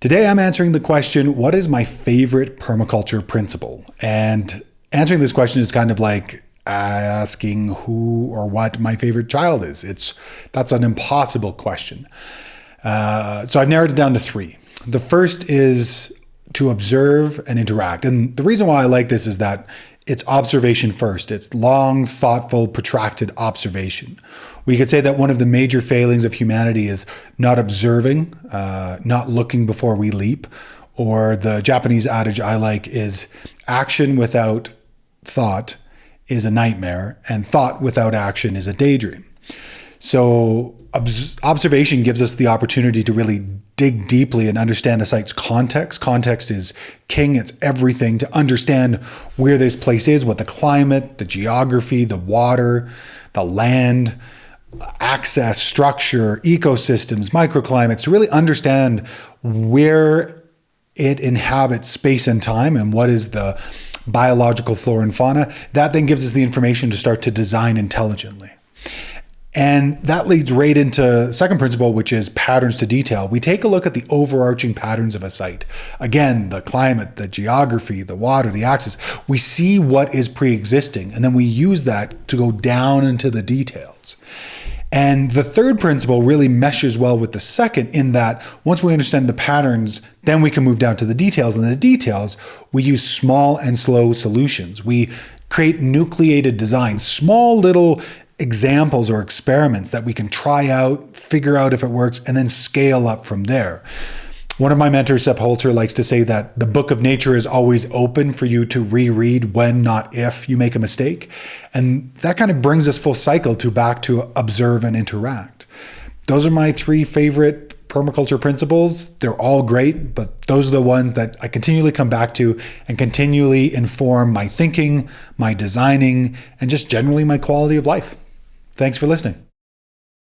Today I'm answering the question, what is my favorite permaculture principle? And answering this question is kind of like asking who or what my favorite child is. That's an impossible question. So I've narrowed it down to three. The first is to observe and interact. And the reason why I like this is that it's observation first. It's long, thoughtful, protracted observation. We could say that one of the major failings of humanity is not observing, not looking before we leap, or the Japanese adage I like is action without thought is a nightmare, and thought without action is a daydream. So observation gives us the opportunity to really dig deeply and understand a site's context. Context is king, it's everything. To understand where this place is, what the climate, the geography, the water, the land, access, structure, ecosystems, microclimates, to really understand where it inhabits space and time and what is the biological flora and fauna. That then gives us the information to start to design intelligently. And that leads right into the second principle, which is patterns to detail. We take a look at the overarching patterns of a site. Again, the climate, the geography, the water, the access. We see what is pre-existing, and then we use that to go down into the details. And the third principle really meshes well with the second in that once we understand the patterns, then we can move down to the details. And the details, we use small and slow solutions. We create nucleated designs, small little examples or experiments that we can try out, figure out if it works, and then scale up from there. One of my mentors, Sepp Holzer, likes to say that the book of nature is always open for you to reread when, not if, you make a mistake. And that kind of brings us full cycle back to observe and interact. Those are my three favorite permaculture principles. They're all great, but those are the ones that I continually come back to and continually inform my thinking, my designing, and just generally my quality of life. Thanks for listening.